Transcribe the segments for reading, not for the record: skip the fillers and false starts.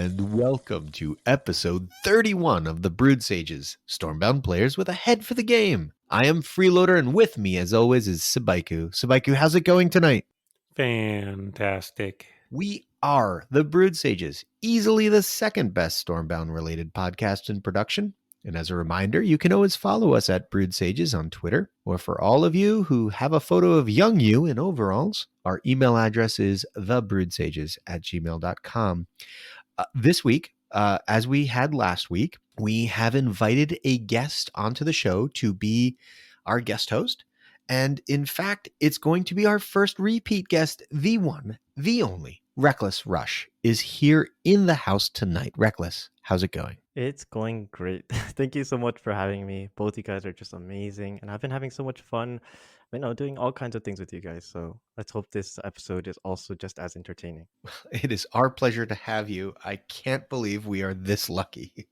and welcome to episode 31 of the Brewed Sages, Stormbound players with a head for the game. I am Freeloader, and with me, as always, is Sabaiku. Sabaiku, how's it going tonight? Fantastic. We are the Brewed Sages, easily the second best Stormbound-related podcast in production. And as a reminder, you can always follow us at Brewed Sages on Twitter, or for all of you who have a photo of young you in overalls, our email address is thebrewedsages@gmail.com. This week, as we had last week, we have invited a guest onto the show to be our guest host. And in fact, it's going to be our first repeat guest, the one, the only, Reckless Rush, is here in the house tonight. Reckless, how's it going? It's going great. Thank you so much for having me. Both you guys are just amazing, and I've been having so much fun, doing all kinds of things with you guys. So let's hope this episode is also just as entertaining. It is our pleasure to have you. I can't believe we are this lucky.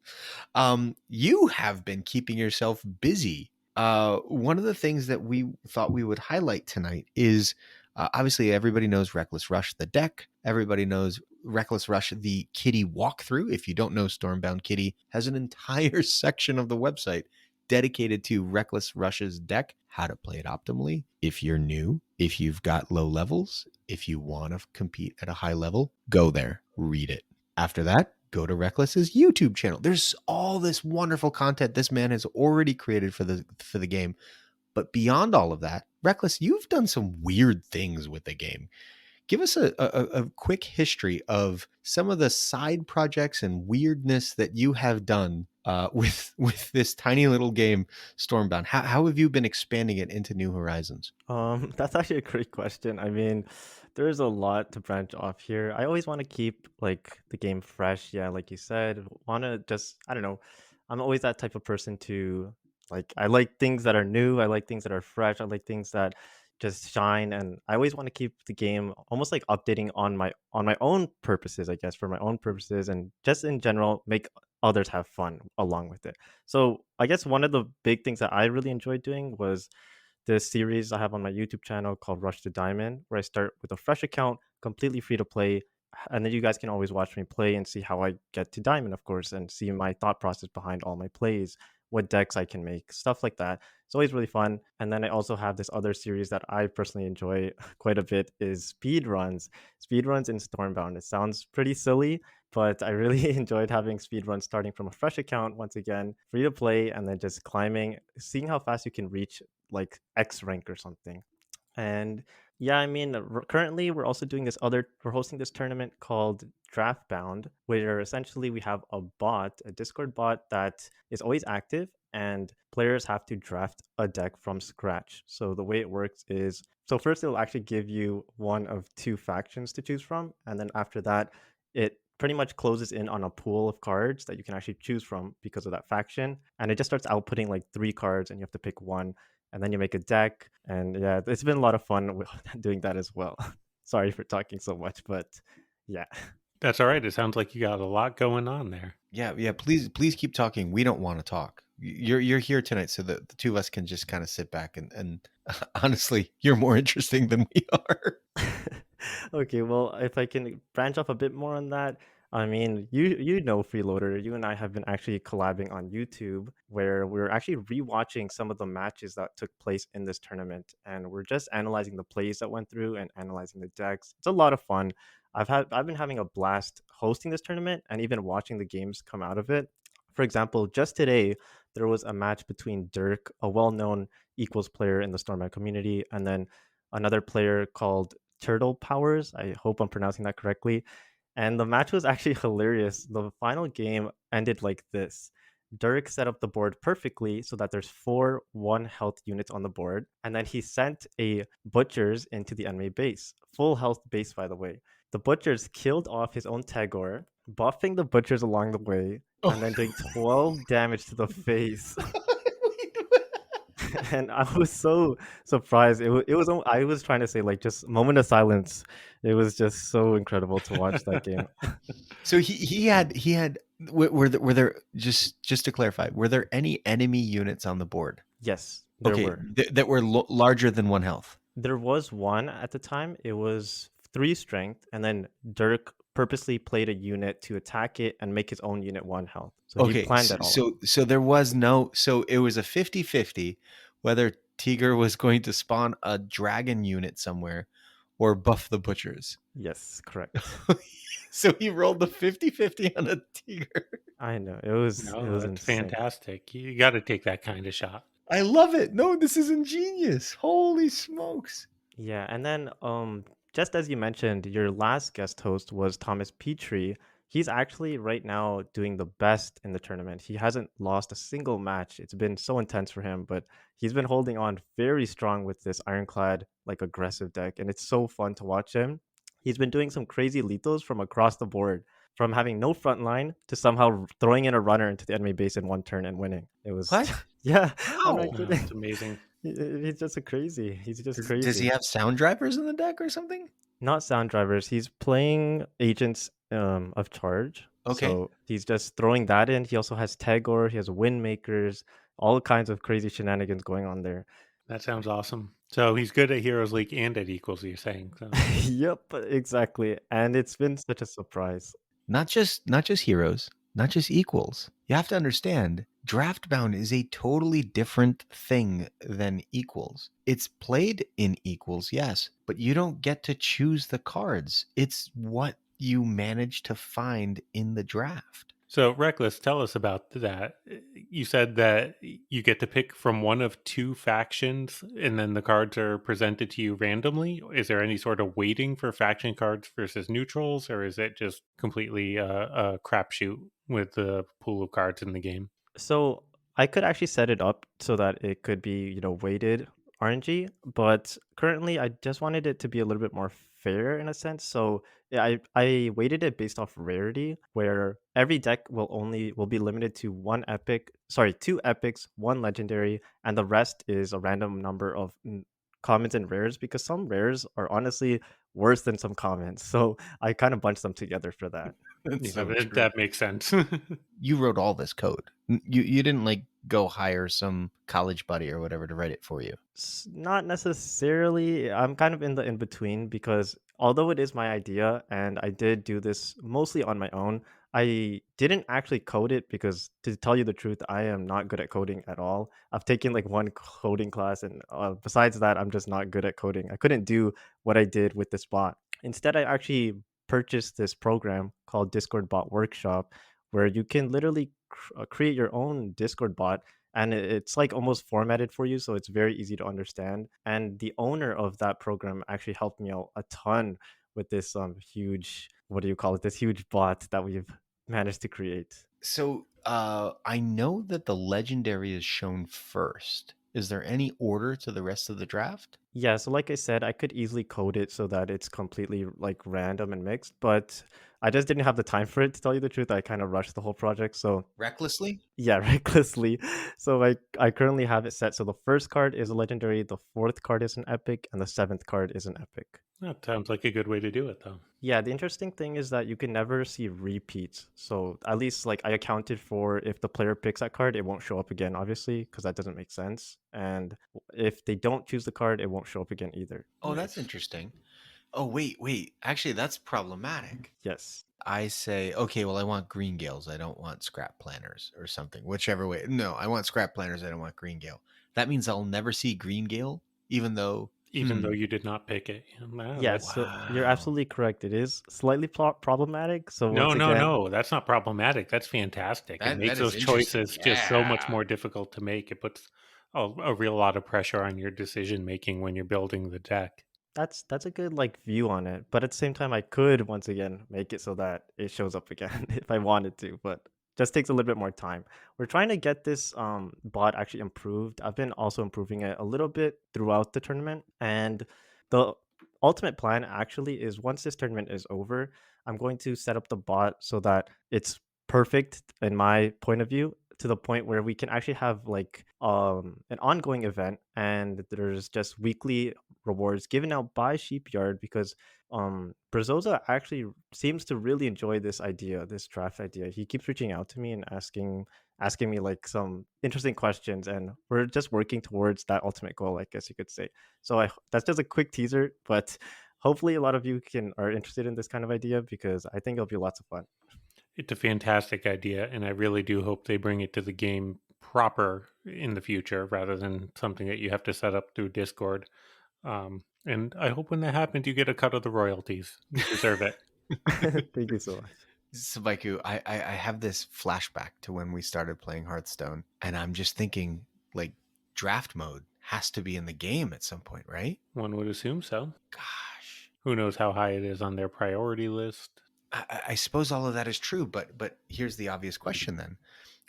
You have been keeping yourself busy. One of the things that we thought we would highlight tonight is obviously everybody knows Reckless Rush, the deck. Everybody knows Reckless Rush, the Kitty walkthrough. If you don't know, Stormbound Kitty has an entire section of the website dedicated to Reckless Rush's deck, how to play it optimally. If you're new, if you've got low levels, if you want to compete at a high level, go there, read it. After that, go to Reckless's YouTube channel. There's all this wonderful content this man has already created for the game. But beyond all of that, Reckless, you've done some weird things with the game. Give us a quick history of some of the side projects and weirdness that you have done with this tiny little game, Stormbound. How have you been expanding it into new horizons? That's actually a great question. I mean, there's a lot to branch off here. I always want to keep the game fresh. Yeah, like you said, want to just I don't know. I'm always that type of person to I like things that are new. I like things that are fresh. I like things that just shine, and I always want to keep the game almost updating on my own purposes, I guess, for my own purposes, and just in general make others have fun along with it. So I guess one of the big things that I really enjoyed doing was this series I have on my YouTube channel called Rush to Diamond, where I start with a fresh account, completely free to play. And then you guys can always watch me play and see how I get to Diamond, of course, and see my thought process behind all my plays, what decks I can make, stuff like that. It's always really fun. And then I also have this other series that I personally enjoy quite a bit is speed runs. Speed runs in Stormbound. It sounds pretty silly, but I really enjoyed having speed runs starting from a fresh account, once again, free to play, and then just climbing, seeing how fast you can reach X rank or something. And yeah, I mean, currently we're also doing we're hosting this tournament called Draftbound, where essentially we have a Discord bot that is always active, and players have to draft a deck from scratch. So the way it works is, so first it'll actually give you one of two factions to choose from, and then after that, it pretty much closes in on a pool of cards that you can actually choose from because of that faction, and it just starts outputting 3 cards, and you have to pick one, and then you make a deck. And yeah, it's been a lot of fun doing that as well. Sorry for talking so much, but yeah. That's all right. It sounds like you got a lot going on there. Yeah. Please keep talking. We don't want to talk. You're here tonight, so the two of us can just kind of sit back and honestly, you're more interesting than we are. Okay, well, if I can branch off a bit more on that, I mean, you know, Freeloader, you and I have been actually collabing on YouTube, where we're actually rewatching some of the matches that took place in this tournament, and we're just analyzing the plays that went through and analyzing the decks. It's a lot of fun. I've been having a blast hosting this tournament and even watching the games come out of it. For example, just today there was a match between Dirk, a well-known equals player in the Stormbound community, and then another player called Turtle Powers. I hope I'm pronouncing that correctly. And the match was actually hilarious. The final game ended like this. Dirk set up the board perfectly so that there's 4 1 health units on the board. And then he sent a Butchers into the enemy base. Full health base, by the way. The Butchers killed off his own Tagore, buffing the Butchers along the way, and then doing 12 damage to the face. And I was so surprised. It was I was trying to say just moment of silence. It was just so incredible to watch that game. So he had were there just to clarify, were there any enemy units on the board? Yes, there were. That were larger than 1 health. There was one at the time. It was 3 strength, and then Dirk purposely played a unit to attack it and make his own unit 1 health. So he Okay, planned that all out. so there was no, so it was a 50-50 whether Tiger was going to spawn a dragon unit somewhere or buff the butchers. Yes, correct. So he rolled the 50-50 on a Tiger. I know. It was No, that's insane. fantastic. You got to take that kind of shot. I love it. No, this is ingenious. Holy smokes. Yeah, and then just as you mentioned, your last guest host was Thomas Petrie. He's actually right now doing the best in the tournament. He hasn't lost a single match. It's been so intense for him, but he's been holding on very strong with this ironclad like aggressive deck, and it's so fun to watch him. He's been doing some crazy lethals from across the board, from having no front line to somehow throwing in a runner into the enemy base in 1 turn and winning. It was What? yeah, I'm How? not No, it's kidding. amazing. He's just a crazy. He's just Does he crazy. have sound drivers in the deck or something? Not sound drivers. He's playing agents of charge. Okay. So he's just throwing that in. He also has Tagore, he has wind makers, all kinds of crazy shenanigans going on there. That sounds awesome. So he's good at Heroes League and at Equals, you're saying. So Yep, exactly. And it's been such a surprise. Not just heroes, not just equals. You have to understand, Draftbound is a totally different thing than equals. It's played in equals, yes, but you don't get to choose the cards. It's what you manage to find in the draft. So, Reckless, tell us about that. You said that you get to pick from one of two factions, and then the cards are presented to you randomly. Is there any sort of weighting for faction cards versus neutrals, or is it just completely a crapshoot with the pool of cards in the game? So I could actually set it up so that it could be, weighted RNG, but currently I just wanted it to be a little bit more fair in a sense. So yeah, I weighted it based off rarity, where every deck will be limited to two epics, one legendary, and the rest is a random number of commons and rares because some rares are honestly worse than some commons. So I kind of bunched them together for that. That's Yeah, so true. that makes sense. You wrote all this code. You didn't like go hire some college buddy or whatever to write it for you. Not necessarily. I'm kind of in the in between because although it is my idea and I did do this mostly on my own, I didn't actually code it because to tell you the truth, I am not good at coding at all. I've taken like one coding class, and besides that, I'm just not good at coding. I couldn't do what I did with this bot. Instead, I actually purchased this program called Discord Bot Workshop where you can literally create your own Discord bot, and it's like almost formatted for you, so it's very easy to understand. And the owner of that program actually helped me out a ton with this huge, what do you call it, this huge bot that we've managed to create. So I know that the legendary is shown first. Is there any order to the rest of the draft? Yeah, so like I said, I could easily code it so that it's completely like random and mixed, but I just didn't have the time for it, to tell you the truth. I kind of rushed the whole project. So Recklessly? yeah, recklessly. So I currently have it set so the first card is a legendary, the fourth card is an epic, and the seventh card is an epic. That sounds like a good way to do it, though. Yeah, the interesting thing is that you can never see repeats. So at least like I accounted for if the player picks that card, it won't show up again, obviously, because that doesn't make sense. And if they don't choose the card, it won't show up again either. Oh, that's Nice. interesting. Oh, wait. Actually, that's problematic. Yes. I say, okay, well, I want green gales. I don't want scrap planners or something, whichever way. No, I want scrap planners. I don't want green gale. That means I'll never see green gale, even though, Even though you did not pick it. Yeah, wow, Yeah, that's so you're wow. absolutely correct. It is slightly problematic. So no, once no, again, no. That's not problematic. That's fantastic. It That makes is those interesting. choices just so much Yeah. more difficult to make. It puts a real lot of pressure on your decision making when you're building the deck. that's a good like view on it. But at the same time, I could once again make it so that it shows up again if I wanted to, but just takes a little bit more time. We're trying to get this bot actually improved. I've been also improving it a little bit throughout the tournament, and the ultimate plan actually is once this tournament is over, I'm going to set up the bot so that it's perfect in my point of view, to the point where we can actually have like an ongoing event, and there's just weekly rewards given out by Sheepyard because Brazoza actually seems to really enjoy this idea, this draft idea. He keeps reaching out to me and asking me like some interesting questions, and we're just working towards that ultimate goal, I guess you could say. So that's just a quick teaser, but hopefully a lot of you can are interested in this kind of idea because I think it'll be lots of fun. It's a fantastic idea, and I really do hope they bring it to the game proper in the future rather than something that you have to set up through Discord. And I hope when that happens, you get a cut of the royalties. You deserve it. Thank you so much. Sabaiku, I have this flashback to when we started playing Hearthstone, and I'm just thinking, like, draft mode has to be in the game at some point, right? One would assume so. Gosh. Who knows how high it is on their priority list? I suppose all of that is true, but here's the obvious question then.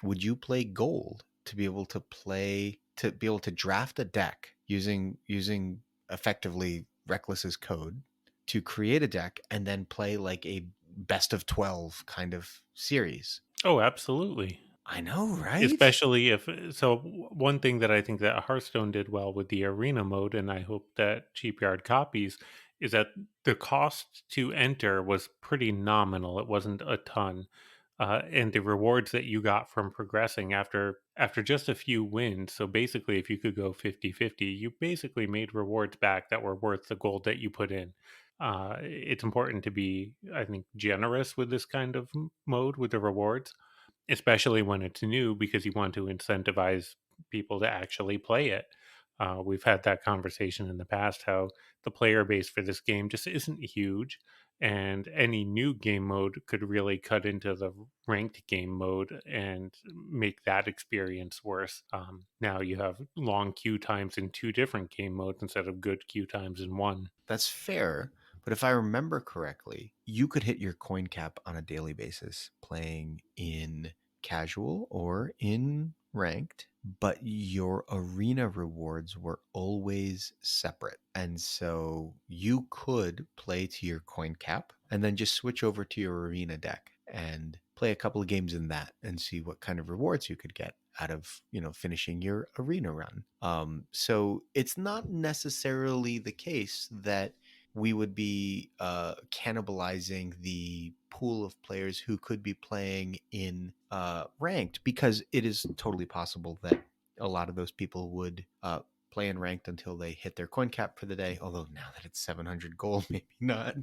Would you play gold to be able to draft a deck using effectively Reckless's code to create a deck and then play like a best of 12 kind of series? Oh, absolutely. I know, right? Especially if one thing that I think that Hearthstone did well with the arena mode, and I hope that Cheap Yard copies, is that the cost to enter was pretty nominal. It wasn't a ton. And the rewards that you got from progressing after just a few wins. So basically, if you could go 50-50, you basically made rewards back that were worth the gold that you put in. It's important to be, I think, generous with this kind of mode with the rewards, especially when it's new, because you want to incentivize people to actually play it. We've had that conversation in the past how the player base for this game just isn't huge, and any new game mode could really cut into the ranked game mode and make that experience worse. Now you have long queue times in two different game modes instead of good queue times in one. That's fair, but if I remember correctly, you could hit your coin cap on a daily basis playing in casual or in ranked, but your arena rewards were always separate. And so you could play to your coin cap and then just switch over to your arena deck and play a couple of games in that and see what kind of rewards you could get out of finishing your arena run. So it's not necessarily the case that we would be cannibalizing the pool of players who could be playing in ranked, because it is totally possible that a lot of those people would play in ranked until they hit their coin cap for the day. Although now that it's 700 gold, maybe not.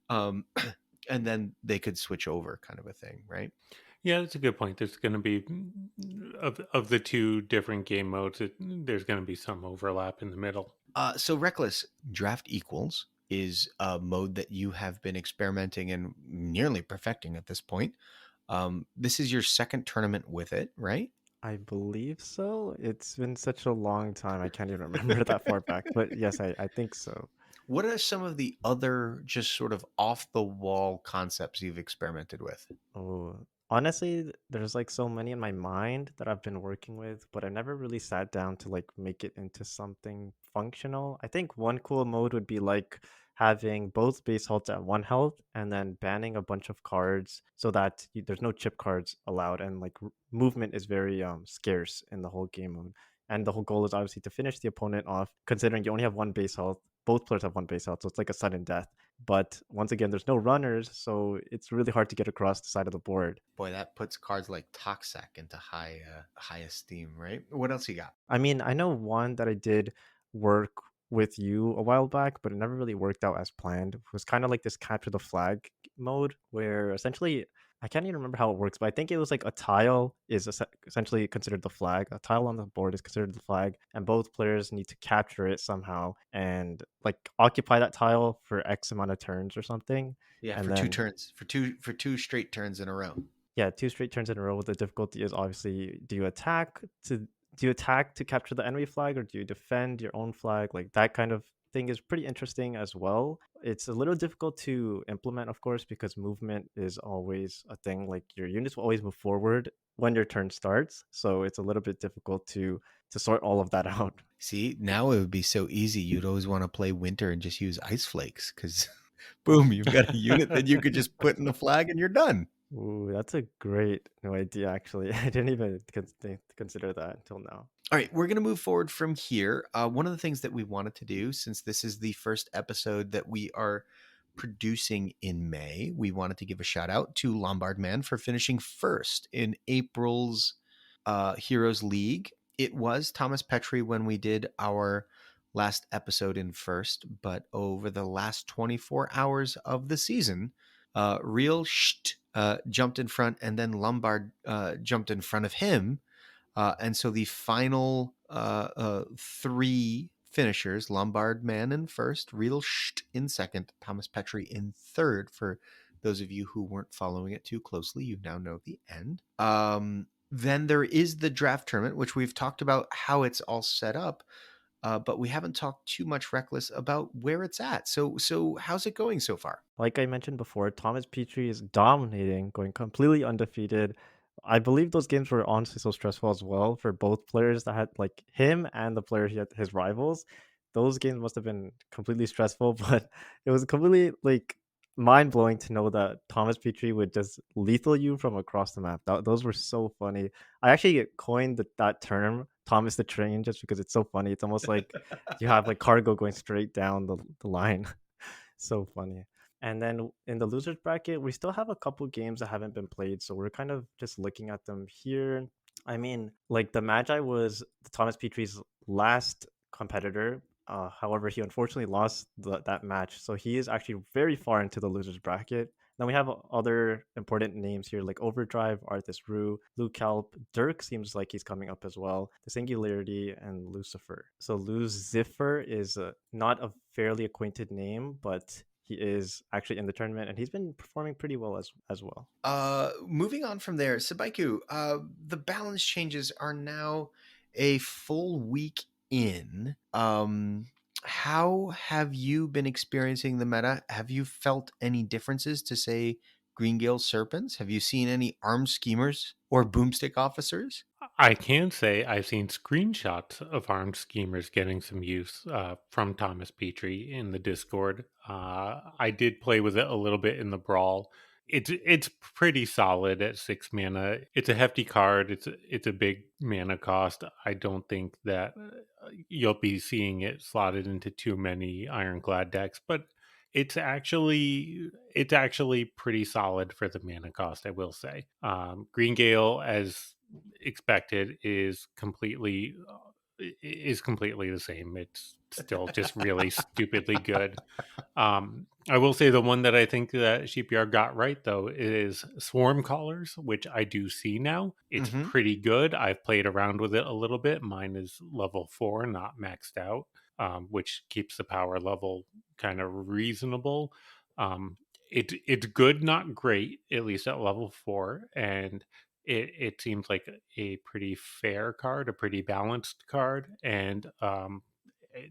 um, and then they could switch over, kind of a thing, right? Yeah, that's a good point. There's going to be of the two different game modes. There's going to be some overlap in the middle. So Reckless Draft Equals is a mode that you have been experimenting and nearly perfecting at this point. This is your second tournament with it, right? I believe so. It's been such a long time. I can't even remember that far back. But yes, I think so. What are some of the other just sort of off the wall concepts you've experimented with? Oh, honestly, there's like so many in my mind that I've been working with, but I never really sat down to like make it into something functional. I think one cool mode would be like having both base halts at one health and then banning a bunch of cards so that there's no chip cards allowed and like movement is very scarce in the whole game mode. And the whole goal is obviously to finish the opponent off, considering you only have one base health. Both players have one base health, so it's like a sudden death. But once again, there's no runners, so it's really hard to get across the side of the board. Boy, that puts cards like Toxac into high esteem, right? What else you got? I mean, I know one that I did work with you a while back, but it never really worked out as planned. It was kind of like this capture the flag mode where essentially I can't even remember how it works, but I think it was like a tile is essentially considered the flag. A tile on the board is considered the flag, and both players need to capture it somehow and like occupy that tile for X amount of turns or something. Yeah, And for two then turns, for two straight turns in a row. yeah, two straight turns in a row. The difficulty is obviously do you attack to capture the enemy flag or do you defend your own flag? Like that kind of thing is pretty interesting as well. It's a little difficult to implement, of course, because movement is always a thing. Like your units will always move forward when your turn starts, so it's a little bit difficult to sort all of that out. See, now it would be so easy. You'd always want to play winter and just use ice flakes because, boom, you've got a unit that you could just put in the flag and you're done. Ooh, that's a great new idea. Actually, I didn't even consider that until now. All right, we're going to move forward from here. One of the things that we wanted to do, since this is the first episode that we are producing in May, we wanted to give a shout out to Lombard Man for finishing first in April's Heroes League. It was Thomas Petrie when we did our last episode in first, but over the last 24 hours of the season, Real jumped in front, and then Lombard jumped in front of him. And so the final three finishers, Lombard Man in first, Real in second, Thomas Petrie in third. For those of you who weren't following it too closely, you now know the end. Then there is the draft tournament, which we've talked about how it's all set up. But we haven't talked too much, Reckless, about where it's at. So how's it going so far? Like I mentioned before, Thomas Petrie is dominating, going completely undefeated. I believe those games were honestly so stressful as well for both players that had like him and the player he had his rivals. Those games must have been completely stressful, but it was completely like mind blowing to know that Thomas Petrie would just lethal you from across the map. Those were so funny. I actually coined that term, Thomas the Train, just because it's so funny. It's almost like you have like cargo going straight down the line. So funny. And then in the losers bracket, we still have a couple games that haven't been played, so we're kind of just looking at them here. I mean, like the Magi was Thomas Petrie's last competitor. However, he unfortunately lost that match, so he is actually very far into the losers bracket. Then we have other important names here like Overdrive, Arthas Rue, Luke Kelp, Dirk seems like he's coming up as well, The Singularity, and Lucifer. So Lucifer is not a fairly acquainted name, but he is actually in the tournament and he's been performing pretty well as well. Moving on from there, Sabaiku, the balance changes are now a full week in. How have you been experiencing the meta? Have you felt any differences to, say, Greengale Serpents? Have you seen any armed schemers or boomstick officers? I can say I've seen screenshots of armed schemers getting some use from Thomas Petrie in the Discord. I did play with it a little bit in the brawl. It's pretty solid at 6 mana. It's a hefty card. It's a big mana cost. I don't think that you'll be seeing it slotted into too many ironclad decks, but it's actually pretty solid for the mana cost, I will say. Greengale, as expected, is completely the same. It's still just really stupidly good. I will say the one that I think that Sheepyard got right though is Swarm Callers, which I do see now. It's Mm-hmm. pretty good. I've played around with it a little bit. Mine is level 4, not maxed out, which keeps the power level kind of reasonable. Um, it's good, not great, at least at level 4, and it seems like a pretty fair card, a pretty balanced card, and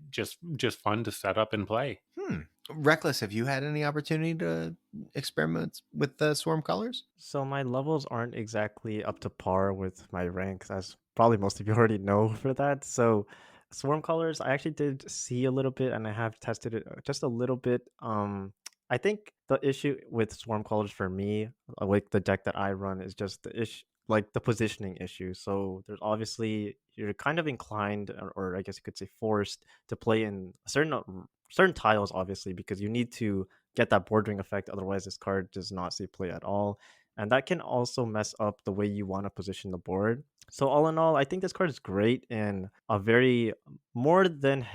just fun to set up and play. Reckless, have you had any opportunity to experiment with the Swarm Colors? So my levels aren't exactly up to par with my ranks, as probably most of you already know for that. So Swarm Colors, I actually did see a little bit, and I have tested it just a little bit. I think the issue with Swarm Colors for me, like the deck that I run, is just the issue, like the positioning issue. So there's obviously you're kind of inclined, or I guess you could say forced, to play in certain tiles, obviously, because you need to get that bordering effect. Otherwise, this card does not see play at all. And that can also mess up the way you want to position the board. So all in all, I think this card is great in a very more than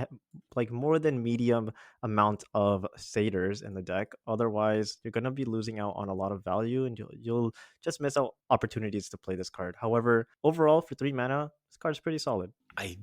more than medium amount of satyrs in the deck. Otherwise, you're gonna be losing out on a lot of value, and you'll just miss out opportunities to play this card. However, overall for 3 mana, this card is pretty solid. I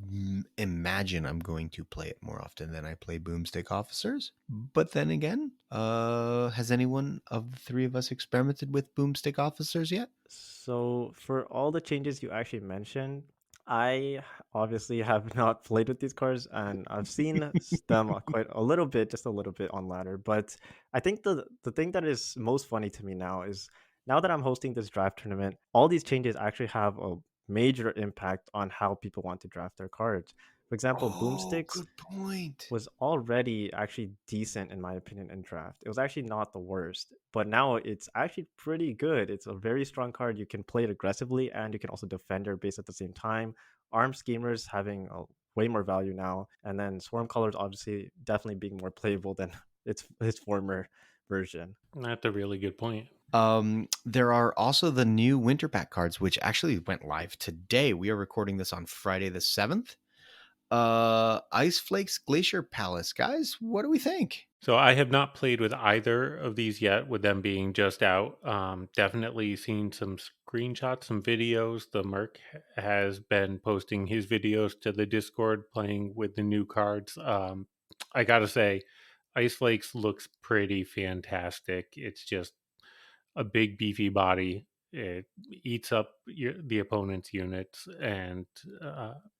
imagine I'm going to play it more often than I play Boomstick Officers. But then again, has anyone of the three of us experimented with Boomstick Officers yet? So for all the changes you actually mentioned, I obviously have not played with these cards, and I've seen them quite a little bit, just a little bit on ladder. But I think the thing that is most funny to me now is now that I'm hosting this draft tournament, all these changes actually have a major impact on how people want to draft their cards. For example, Oh, boomsticks good point. was already actually decent in my opinion in draft. It was actually not the worst, but now it's actually pretty good. It's a very strong card. You can play it aggressively and you can also defend your base at the same time. Armed schemers having a way more value now, and then swarm colors obviously definitely being more playable than its former version. That's a really good point. There are also the new winter pack cards, which actually went live today. We are recording this on Friday the 7th. Ice Flakes Glacier Palace. Guys, what do we think? So I have not played with either of these yet, with them being just out. Definitely seen some screenshots, some videos. The Merc has been posting his videos to the Discord playing with the new cards. I gotta say, Ice Flakes looks pretty fantastic. It's just a big beefy body. It eats up the opponent's units, and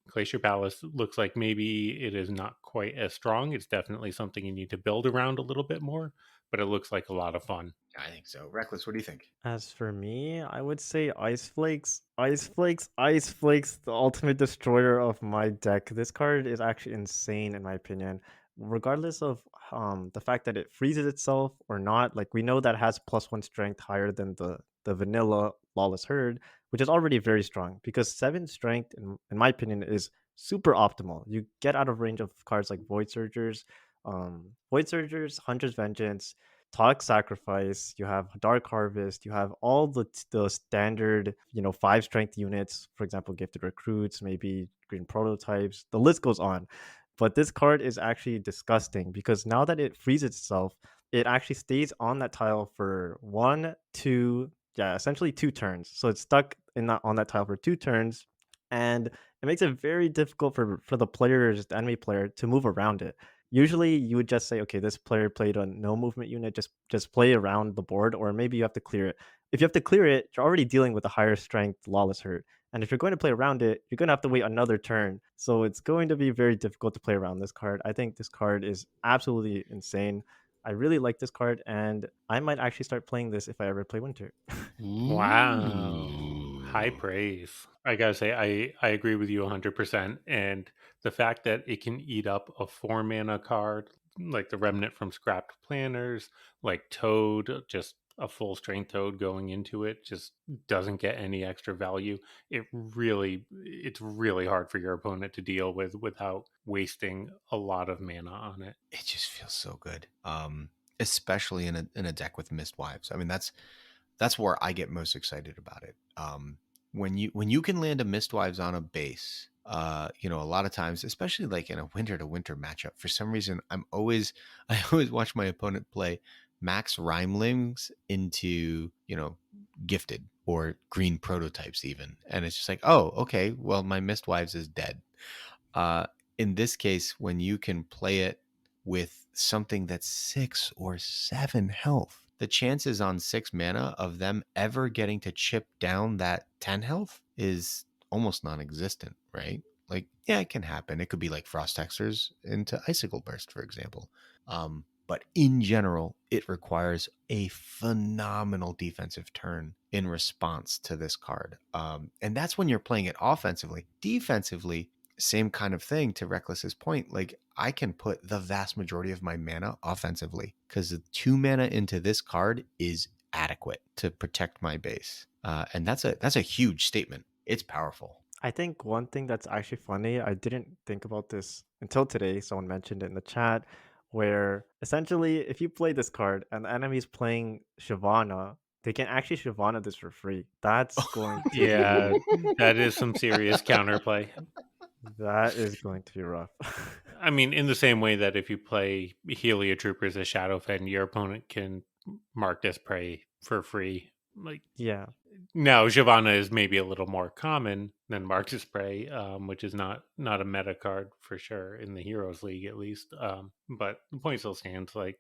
Glacier Palace looks like maybe it is not quite as strong. It's definitely something you need to build around a little bit more, but it looks like a lot of fun. I think so. Reckless, what do you think? As for me, I would say Ice Flakes. Ice Flakes, Ice Flakes, the ultimate destroyer of my deck. This card is actually insane in my opinion. Regardless of the fact that it freezes itself or not, like we know that it has +1 strength higher than the vanilla Lawless Herd, which is already very strong because 7 strength in my opinion is super optimal. You get out of range of cards like Void Surgers, Hunter's Vengeance, Tonic Sacrifice, you have Dark Harvest, you have all the standard, 5 strength units, for example, Gifted Recruits, maybe Green Prototypes. The list goes on. But this card is actually disgusting because now that it frees itself, it actually stays on that tile for 1, 2, yeah, essentially 2 turns. So it's stuck in that on that tile for 2 turns, and it makes it very difficult for the players, the enemy player, to move around it. Usually, you would just say, okay, this player played a no movement unit, just play around the board, or maybe you have to clear it. If you have to clear it, you're already dealing with a higher strength Lawless Hurt. And if you're going to play around it, you're going to have to wait another turn. So it's going to be very difficult to play around this card. I think this card is absolutely insane. I really like this card, and I might actually start playing this if I ever play Winter. Wow. High Ooh. praise. I gotta say, I agree with you 100%. And the fact that it can eat up a 4 mana card, like the Remnant from Scrapped Planners, like Toad, just a full strength Toad going into it, just doesn't get any extra value. It's really hard for your opponent to deal with without wasting a lot of mana on it. It just feels so good. Especially in a deck with Mistwives. I mean, that's where I get most excited about it. When you can land a Mistwives on a base, a lot of times, especially like in a winter to winter matchup, for some reason I always watch my opponent play Max Rhymelings into, gifted or green prototypes even. And it's just like, oh, okay, well, my Mistwives is dead. Uh, in this case, when you can play it with something that's 6 or 7 health, the chances on 6 mana of them ever getting to chip down that 10 health is almost non existent, right? Like, yeah, it can happen. It could be like Frost Hexers into Icicle Burst, for example. But in general, it requires a phenomenal defensive turn in response to this card. And that's when you're playing it offensively. Defensively, same kind of thing to Reckless's point. Like, I can put the vast majority of my mana offensively because the 2 mana into this card is adequate to protect my base. And that's a huge statement. It's powerful. I think one thing that's actually funny, I didn't think about this until today. Someone mentioned it in the chat, where essentially, if you play this card and the enemy's playing Shyvana, they can actually Shyvana this for free. That's going to Yeah, be that is some serious counterplay. that is going to be rough. I mean, in the same way that if you play Heliotroopers as Shadowfen, your opponent can mark this prey for free. Like, Yeah. now Shyvana is maybe a little more common than Marx's Prey, which is not a meta card for sure in the Heroes League at least. But the point still stands. Like,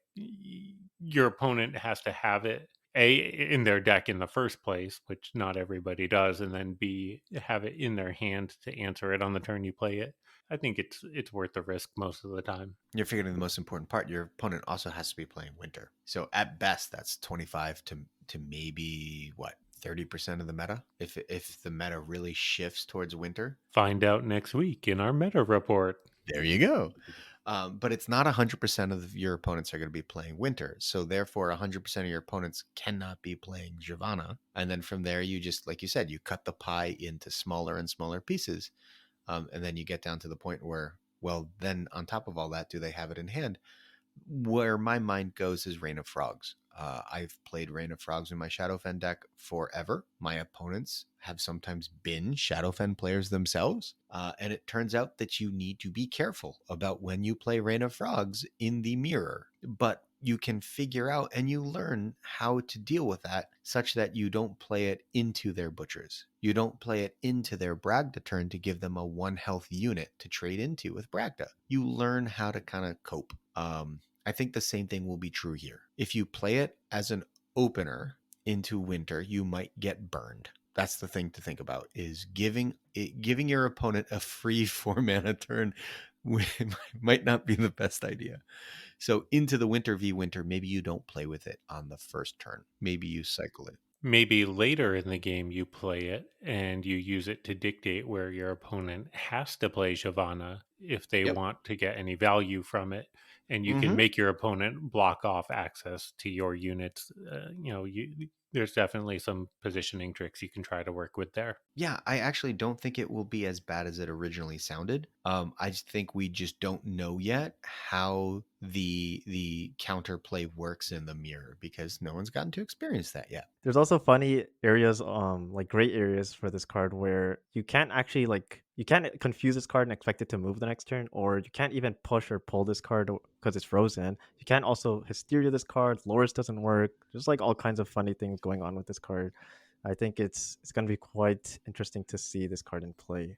your opponent has to have it a in their deck in the first place, which not everybody does, and then b have it in their hand to answer it on the turn you play it. I think it's worth the risk most of the time. You're forgetting the most important part. Your opponent also has to be playing winter. So at best, that's 25 to maybe what, 30% of the meta. If the meta really shifts towards winter, Find out next week in our meta report. there you go. But it's not 100% of your opponents are going to be playing winter. So therefore, 100% of your opponents cannot be playing Giovanna. And then from there, you just, like you said, you cut the pie into smaller and smaller pieces. And then you get down to the point where, well, then on top of all that, do they have it in hand? Where my mind goes is Reign of Frogs. I've played Rain of Frogs in my Shadowfen deck forever. My opponents have sometimes been Shadowfen players themselves. And it turns out that you need to be careful about when you play Rain of Frogs in the mirror. But you can figure out and you learn how to deal with that such that you don't play it into their butchers. You don't play it into their Bragda turn to give them a 1 health unit to trade into with Bragda. You learn how to kind of cope. I think the same thing will be true here. If you play it as an opener into winter, you might get burned. That's the thing to think about, is giving your opponent a free 4 mana turn might not be the best idea. So into the winter v winter, maybe you don't play with it on the first turn. Maybe you cycle it. Maybe later in the game you play it and you use it to dictate where your opponent has to play Shyvana if they Yep. want to get any value from it, and you can Mm-hmm. make your opponent block off access to your units. There's definitely some positioning tricks you can try to work with there. Yeah, I actually don't think it will be as bad as it originally sounded. I just think we just don't know yet how the counterplay works in the mirror because no one's gotten to experience that yet. There's also funny areas, like gray areas for this card where you can't actually you can't confuse this card and expect it to move the next turn, or you can't even push or pull this card because it's frozen. You can't also Hysteria this card. Loris doesn't work. There's like all kinds of funny things going on with this card. I think it's gonna be quite interesting to see this card in play.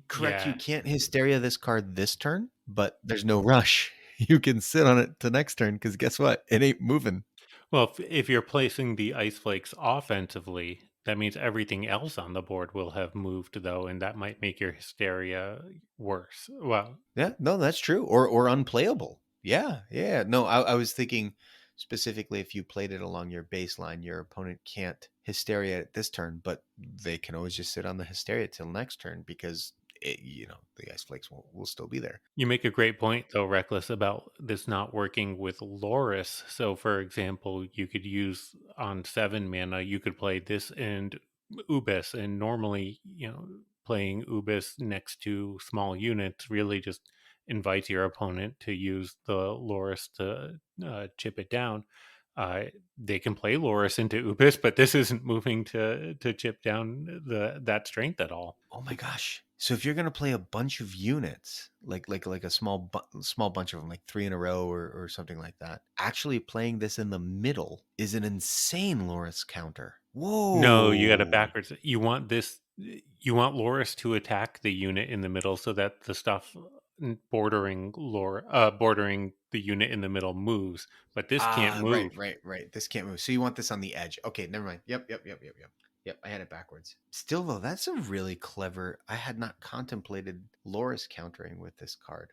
Correct, you Yeah. can't Hysteria this card this turn, but there's no rush. You can sit on it to next turn because guess what? It ain't moving. Well, if you're placing the ice flakes offensively, that means everything else on the board will have moved, though, and that might make your hysteria worse. Well, Yeah, no, that's true. Or unplayable. Yeah, yeah. No, I was thinking specifically if you played it along your baseline, your opponent can't Hysteria at this turn, but they can always just sit on the Hysteria till next turn because the Ice Flakes will still be there. you make a great point, though, Reckless, about this not working with Loris. So, for example, you could use on 7 mana, you could play this and Ubis, and normally, playing Ubis next to small units really just invites your opponent to use the Loris to chip it down. They can play Loris into Ubis, but this isn't moving to chip down that strength at all. Oh my gosh. So if you're gonna play a bunch of units, like a small bunch of them, like 3 in a row or something like that, actually playing this in the middle is an insane Loris counter. No, you got it Whoa. backwards. You want this. You want Loris to attack the unit in the middle, so that the stuff bordering the unit in the middle moves. But this can't Ah, right, move. right, right. This can't move. So you want this on the edge. Okay, never mind. Yep. Yep, I had it backwards. Still though, that's a really clever. I had not contemplated Loris countering with this card.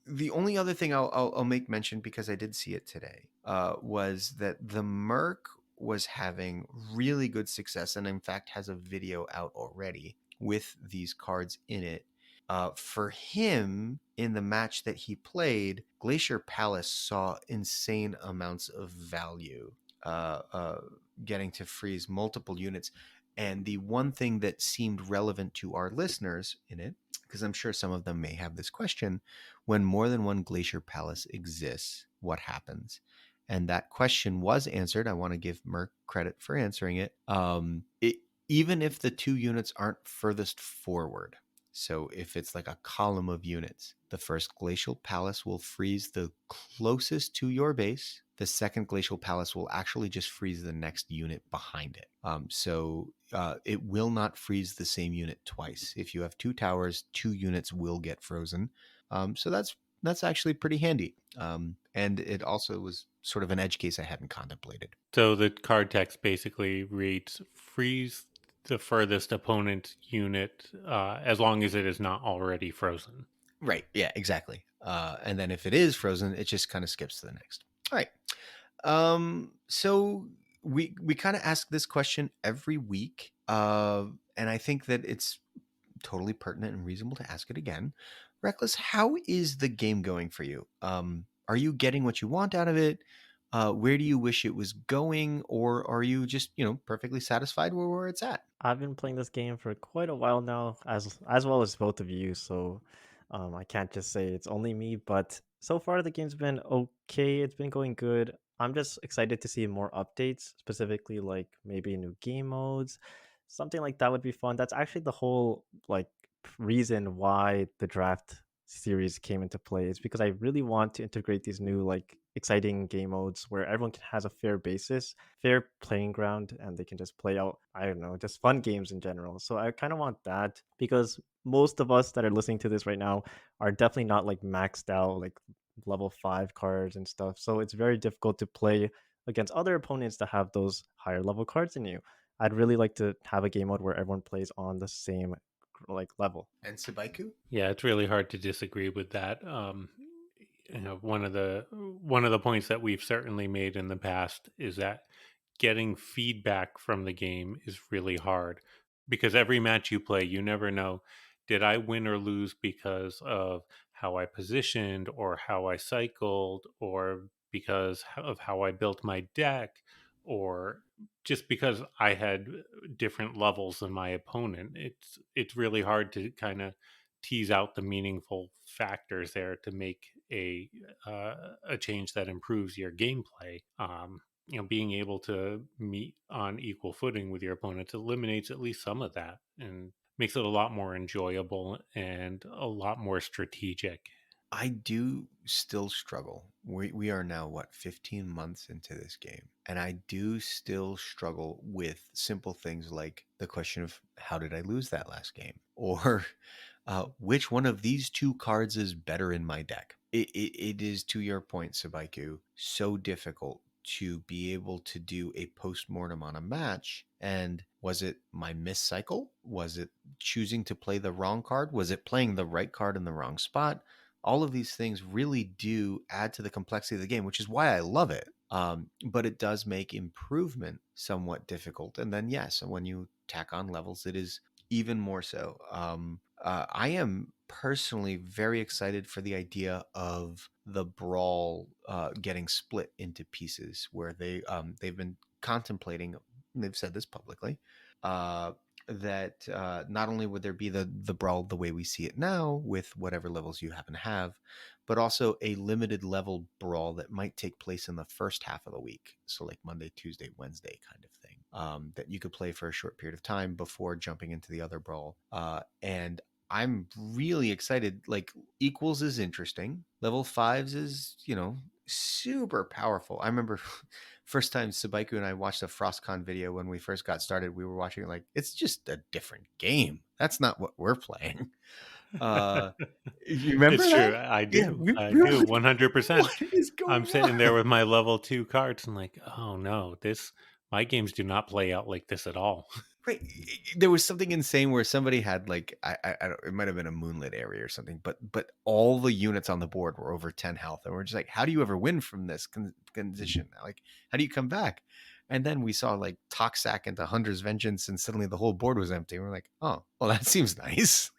The only other thing I'll make mention because I did see it today was that the Merc was having really good success and in fact has a video out already with these cards in it. For him, in the match that he played, Glacier Palace saw insane amounts of value, uh, uh, getting to freeze multiple units. And the one thing that seemed relevant to our listeners in it, because I'm sure some of them may have this question, when more than one Glacier Palace exists, what happens? And that question was answered. I want to give Merc credit for answering it. Even if the two units aren't furthest forward, so if it's like a column of units, the first Glacial Palace will freeze the closest to your base. The second Glacial Palace will actually just freeze the next unit behind it. It will not freeze the same unit twice. If you have two towers, two units will get frozen. So that's actually pretty handy. And it also was sort of an edge case I hadn't contemplated. So the card text basically reads: freeze the furthest opponent unit as long as it is not already frozen. Right. Yeah, exactly. And then if it is frozen, it just kind of skips to the next. All right. So we kind of ask this question every week. And I think that it's totally pertinent and reasonable to ask it again. Reckless, how is the game going for you? Are you getting what you want out of it? Where do you wish it was going? Or are you just, perfectly satisfied where it's at? I've been playing this game for quite a while now, as well as both of you. So, I can't just say it's only me. But so far, the game's been okay. It's been going good. I'm just excited to see more updates, specifically like maybe new game modes. Something like that would be fun. That's actually the whole like reason why the draft series came into play. Is because I really want to integrate these new like exciting game modes where everyone has a fair basis, fair playing ground, and they can just play out, I don't know, just fun games in general. So I kind of want that because most of us that are listening to this right now are definitely not like maxed out like level 5 cards and stuff. So it's very difficult to play against other opponents that have those higher level cards than you. I'd really like to have a game mode where everyone plays on the same like level. And Sabaiku? Yeah, it's really hard to disagree with that. One of the points that we've certainly made in the past is that getting feedback from the game is really hard because every match you play, you never know, did I win or lose because of how I positioned or how I cycled or because of how I built my deck or just because I had different levels than my opponent. It's really hard to kind of tease out the meaningful factors there to make a change that improves your gameplay. Being able to meet on equal footing with your opponents eliminates at least some of that and makes it a lot more enjoyable and a lot more strategic. I do still struggle. We are now, what, 15 months into this game. And I do still struggle with simple things like the question of how did I lose that last game? Or which one of these two cards is better in my deck? It is, to your point, Sabaiku, so difficult to be able to do a post-mortem on a match. And was it my miss cycle? Was it choosing to play the wrong card? Was it playing the right card in the wrong spot? All of these things really do add to the complexity of the game, which is why I love it. But it does make improvement somewhat difficult. And then, yes, when you tack on levels, it is even more so. I am personally very excited for the idea of the brawl getting split into pieces, where they've been contemplating. They've said this publicly. Uh, that not only would there be the brawl the way we see it now with whatever levels you happen to have, but also a limited level brawl that might take place in the first half of the week. So like Monday, Tuesday, Wednesday kind of thing, that you could play for a short period of time before jumping into the other brawl. And I'm really excited. Like equals is interesting. Level fives is, super powerful. I remember first time Sabaiku and I watched a FrostCon video when we first got started. We were watching it like, it's just a different game. That's not what we're playing. Uh, you It's remember that? true. I Yeah, do. we I were do. like, 100%. what is I'm going sitting on? there with my level 2 cards and like, oh no, this my games do not play out like this at all. Right. There was something insane where somebody had like I don't, it might have been a moonlit area or something, but all the units on the board were over 10 health, and we're just like, how do you ever win from this condition? Like, how do you come back? And then we saw like Toxac into Hunter's Vengeance, and suddenly the whole board was empty. And we're like, oh, well, that seems nice.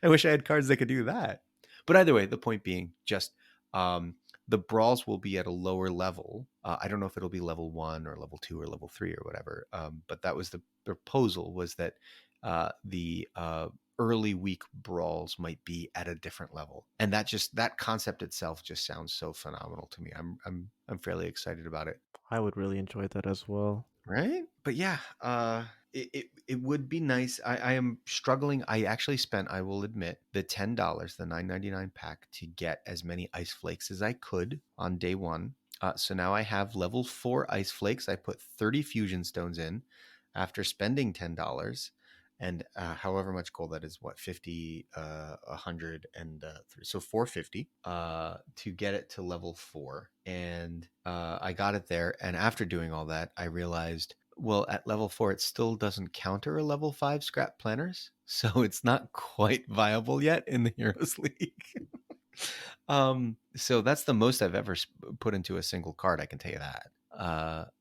I wish I had cards that could do that. But either way, the point being just um, the brawls will be at a lower level. I don't know if it'll be level 1 or level 2 or level 3 or whatever. But that was the proposal, was that the early week brawls might be at a different level. And that concept itself just sounds so phenomenal to me. I'm fairly excited about it. I would really enjoy that as well. Right? But yeah, it would be nice. I am struggling. I actually spent, I will admit, the $10, the $9.99 pack to get as many ice flakes as I could on day one. So now I have level 4 ice flakes. I put 30 fusion stones in after spending $10. And however much gold that is, what, 50, 100, and so 450 to get it to level 4. And I got it there. And after doing all that, I realized, well, at level 4, it still doesn't counter a level 5 scrap planners. So it's not quite viable yet in the Heroes League. So that's the most I've ever put into a single card. I can tell you that.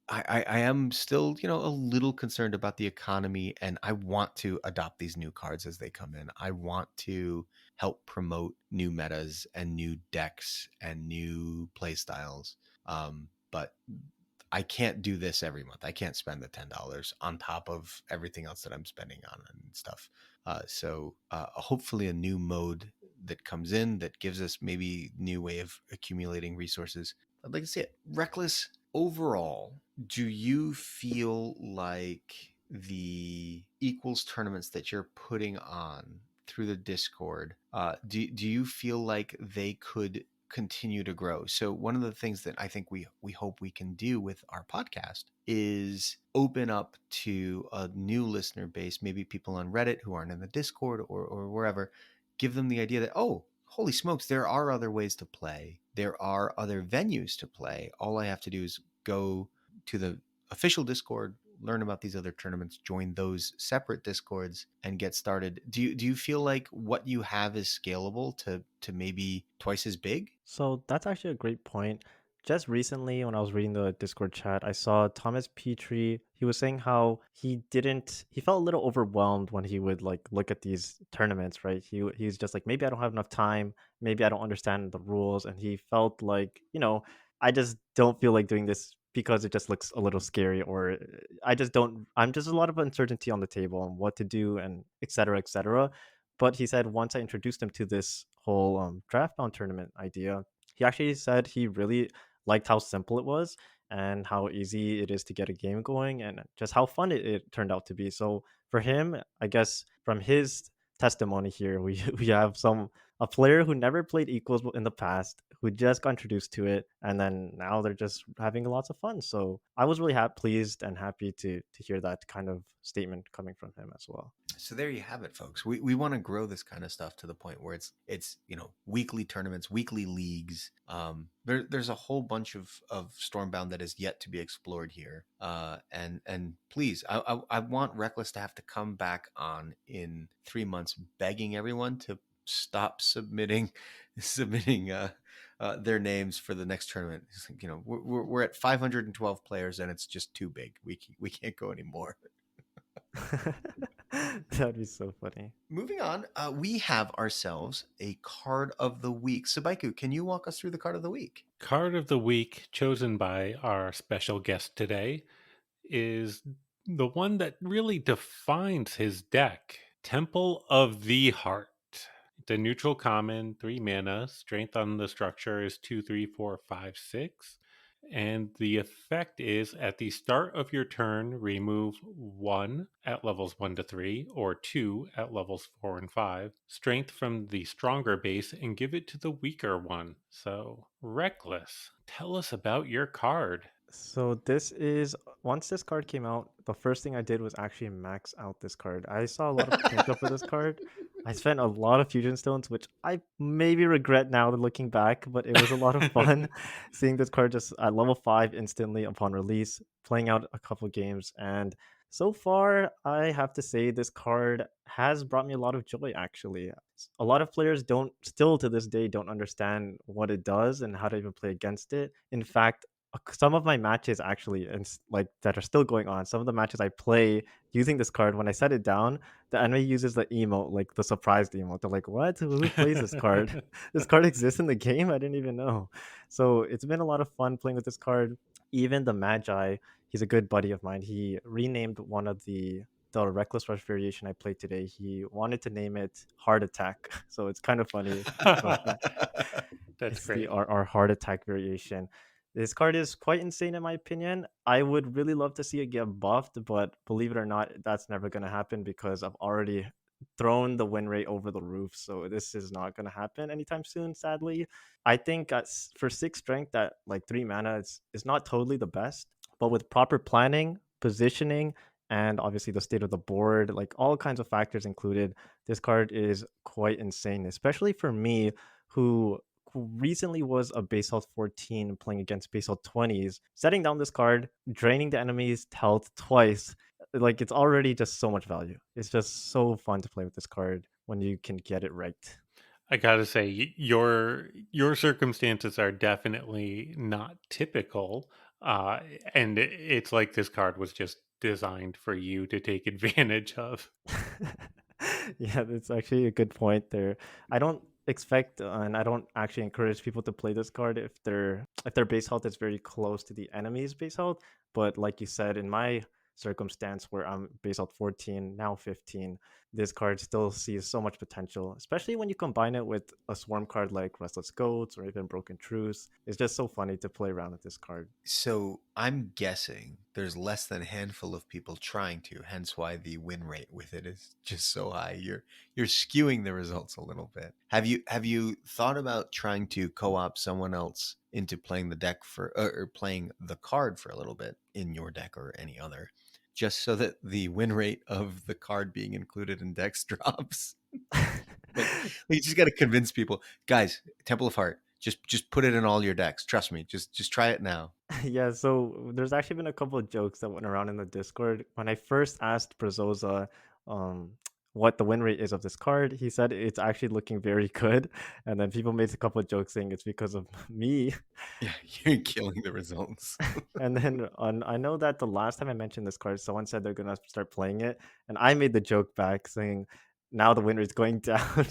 I am still, a little concerned about the economy, and I want to adopt these new cards as they come in. I want to help promote new metas and new decks and new play styles. But I can't do this every month. I can't spend the $10 on top of everything else that I'm spending on and stuff. So hopefully a new mode that comes in that gives us maybe new way of accumulating resources. I'd like to see it. Reckless, overall, do you feel like the equals tournaments that you're putting on through the Discord, do you feel like they could continue to grow? So one of the things that I think we hope we can do with our podcast is open up to a new listener base, maybe people on Reddit who aren't in the Discord or wherever, give them the idea that, oh, holy smokes, there are other ways to play. There are other venues to play. All I have to do is go to the official Discord, learn about these other tournaments, join those separate Discords, and get started. Do you feel like what you have is scalable to maybe twice as big? So that's actually a great point. Just recently, when I was reading the Discord chat, I saw Thomas Petrie. He was saying how he felt a little overwhelmed when he would like look at these tournaments, right? He's just like, maybe I don't have enough time, maybe I don't understand the rules, and he felt like, I just don't feel like doing this because it just looks a little scary, or I just don't. I'm just a lot of uncertainty on the table on what to do, and et cetera, et cetera. But he said once I introduced him to this whole draft bound tournament idea, he actually said he really liked how simple it was and how easy it is to get a game going and just how fun it turned out to be. So for him, I guess from his testimony here, we we have a player who never played equals in the past, who just got introduced to it, and then now they're just having lots of fun. So I was really pleased and happy to hear that kind of statement coming from him as well. So there you have it, folks. We want to grow this kind of stuff to the point where it's weekly tournaments, weekly leagues. There's a whole bunch of Stormbound that is yet to be explored here. And please, I want Reckless to have to come back on in 3 months, begging everyone to stop submitting their names for the next tournament. We're at 512 players and it's just too big. We can't go anymore. That'd be so funny. Moving on, we have ourselves a card of the week. Sabaiku, can you walk us through the card of the week? Card of the week chosen by our special guest today is the one that really defines his deck, Temple of the Heart. It's a neutral common, 3 mana. Strength on the structure is 2, 3, 4, 5, 6. And the effect is at the start of your turn, remove 1 at levels 1 to 3 or 2 at levels 4 and 5, strength from the stronger base and give it to the weaker one. So, Reckless, tell us about your card. So this is once this card came out, the first thing I did was actually max out this card. I saw a lot of potential for this card. I spent a lot of fusion stones, which I maybe regret now looking back, but it was a lot of fun seeing this card just at level 5 instantly upon release, playing out a couple games, and so far I have to say this card has brought me a lot of joy actually. A lot of players don't still to this day don't understand what it does and how to even play against it. In fact, some of my matches actually and like that are still going on, some of the matches I play using this card, when I set it down, the enemy uses the emote, like the surprised emote. They're like, what, who plays this card? This card exists in the game, I didn't even know. So it's been a lot of fun playing with this card. Even the Magi, he's a good buddy of mine, he renamed one of the Reckless Rush variation I played today. He wanted to name it Heart Attack. So it's kind of funny. That's It's the great. our Heart Attack variation. This card is quite insane in my opinion. I would really love to see it get buffed, but believe it or not, that's never going to happen because I've already thrown the win rate over the roof. So this is not going to happen anytime soon, sadly. I think for 6 strength, that like 3 mana is not totally the best, but with proper planning, positioning, and obviously the state of the board, like all kinds of factors included, this card is quite insane, especially for me who recently was a base health 14 playing against base health 20s. Setting down this card, draining the enemy's health twice, like it's already just so much value. It's just so fun to play with this card when you can get it right. I gotta say, your circumstances are definitely not typical, uh, and it's like this card was just designed for you to take advantage of. Yeah, that's actually a good point there. I don't expect and I don't actually encourage people to play this card if their base health is very close to the enemy's base health. But like you said, in my circumstance where I'm base health 14, now 15, this card still sees so much potential, especially when you combine it with a swarm card like Restless Goats or even Broken Truce. It's just so funny to play around with this card. So I'm guessing there's less than a handful of people trying to, hence why the win rate with it is just so high. You're skewing the results a little bit. Have you thought about trying to co-op someone else into playing the deck for or playing the card for a little bit in your deck or any other, just so that the win rate of the card being included in decks drops? Like you just got to convince people, guys. Temple of Heart, just put it in all your decks. Trust me. Just try it now. Yeah, so there's actually been a couple of jokes that went around in the Discord. When I first asked Brazoza um, what the win rate is of this card, he said it's actually looking very good. And then people made a couple of jokes saying it's because of me. Yeah, you're killing the results. And then I know that the last time I mentioned this card, someone said they're gonna start playing it, and I made the joke back saying, "Now the win rate's going down."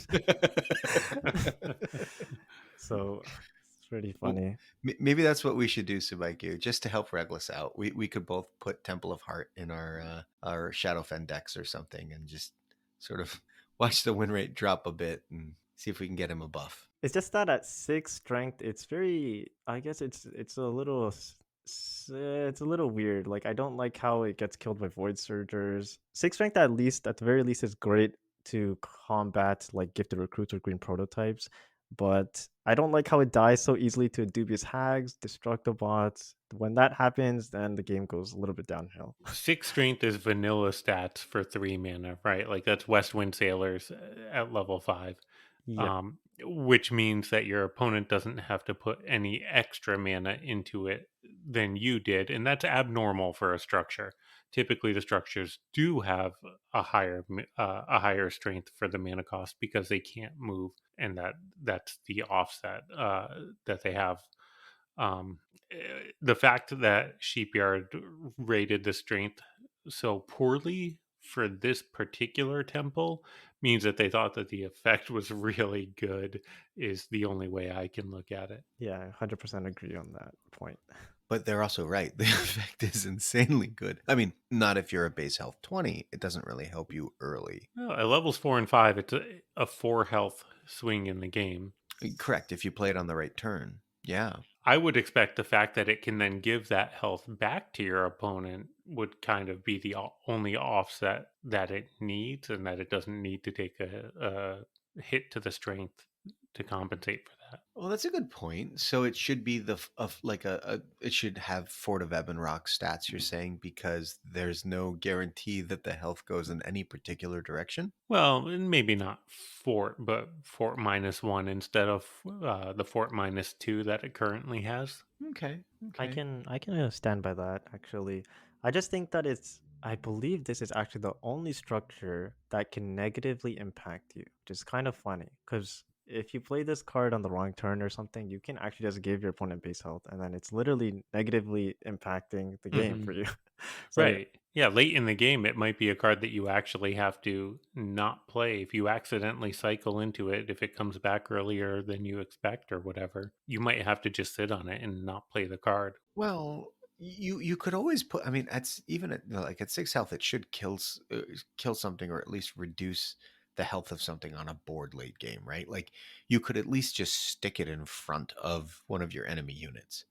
So it's pretty Well, funny. maybe that's what we should do, Subaiku, just to help Reglis out. We could both put Temple of Heart in our Shadowfen decks or something, and just sort of watch the win rate drop a bit and see if we can get him a buff. It's just that at 6 strength, it's very. I guess it's a little. It's a little weird. Like I don't like how it gets killed by Void Surgers. 6 strength, at least, at the very least, is great to combat like gifted recruits or green prototypes. But I don't like how it dies so easily to dubious hags, destructobots. When that happens, then the game goes a little bit downhill. 6 strength is vanilla stats for 3 mana, right? Like that's West Wind Sailors at level 5. Yeah. Which means that your opponent doesn't have to put any extra mana into it than you did, and that's abnormal for a structure. Typically, the structures do have a higher strength for the mana cost because they can't move, and that's the offset that they have. The fact that Sheepyard rated the strength so poorly for this particular temple means that they thought that the effect was really good, is the only way I can look at it. Yeah, 100% agree on that point. But they're also right. The effect is insanely good. I mean, not if you're a base health 20. It doesn't really help you early. Well, at levels 4 and 5, it's a 4 health swing in the game. Correct, if you play it on the right turn. Yeah. I would expect the fact that it can then give that health back to your opponent would kind of be the only offset that it needs, and that it doesn't need to take a hit to the strength to compensate for that. Well, that's a good point. So it should be of like it should have Fort of Ebon Rock stats, you're saying, because there's no guarantee that the health goes in any particular direction. Well, maybe not fort, but fort -1 instead of the fort -2 that it currently has. Okay. I Okay. can I can stand by that actually. I just think that I believe this is actually the only structure that can negatively impact you, which is kind of funny because if you play this card on the wrong turn or something, you can actually just give your opponent base health, and then it's literally negatively impacting the game Hmm. for you. So Right. Yeah, late in the game, it might be a card that you actually have to not play. If you accidentally cycle into it, if it comes back earlier than you expect or whatever, you might have to just sit on it and not play the card. Well, you could always put. I mean, at even at like at 6 health, it should kill something or at least reduce the health of something on a board late game, right? Like you could at least just stick it in front of one of your enemy units,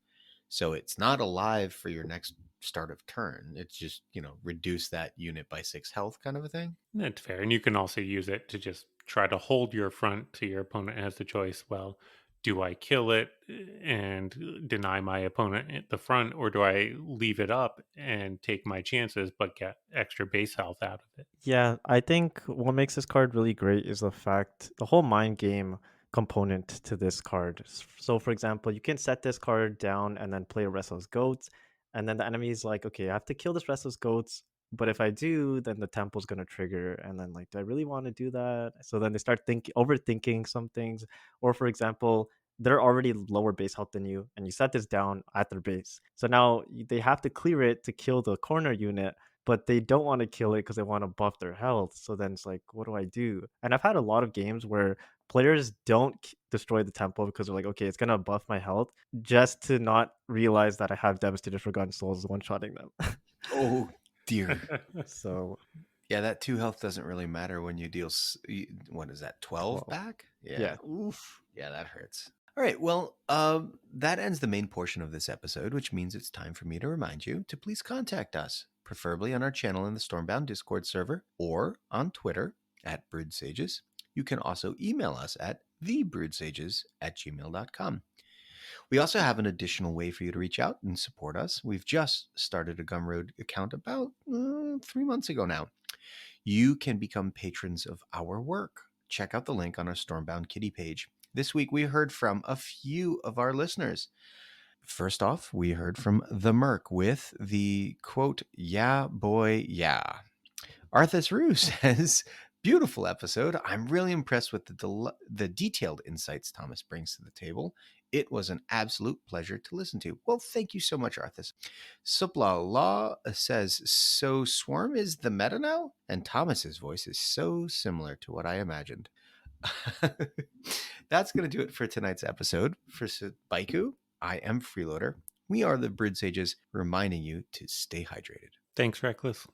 so it's not alive for your next start of turn. It's just reduce that unit by 6 health, kind of a thing. That's fair. And you can also use it to just try to hold your front so your opponent has the choice. Well, do I kill it and deny my opponent at the front, or do I leave it up and take my chances but get extra base health out of it? yeah, I think what makes this card really great is the whole mind game component to this card. So, for example, you can set this card down and then play a Restless Goats, and then the enemy is like, okay, I have to kill this Restless Goats, but if I do, then the temple's gonna trigger, and then like, do I really want to do that? So then they start overthinking some things, or for example, they're already lower base health than you, and you set this down at their base. So now they have to clear it to kill the corner unit, but they don't want to kill it because they want to buff their health. So then it's like, what do I do? And I've had a lot of games where players don't destroy the temple because they're like, okay, it's gonna buff my health, just to not realize that I have Devastated Forgotten Souls one shotting them. Oh, dear. So Yeah, that 2 health doesn't really matter when you deal, what is that, 12 12. back? Yeah. Yeah. Oof. Yeah, that hurts. All right. Well, that ends the main portion of this episode, which means it's time for me to remind you to please contact us, preferably on our channel in the Stormbound Discord server or on Twitter at Brewed Sages. You can also email us at thebrewedsages@gmail.com. We also have an additional way for you to reach out and support us. We've just started a Gumroad account about 3 months ago now. You can become patrons of our work. Check out the link on our Stormbound Kitty page. This week, we heard from a few of our listeners. First off, we heard from The Merc with the quote, "Yeah, boy, yeah." Arthas Rue says, "Beautiful episode. I'm really impressed with the detailed insights Thomas brings to the table. It was an absolute pleasure to listen to." Well, thank you so much, Arthas. Supla Law says, "So Swarm is the meta now?" And Thomas's voice is so similar to what I imagined. That's going to do it for tonight's episode. For Baiku, I am Freeloader. We are the Brewed Sages, reminding you to stay hydrated. Thanks, Reckless.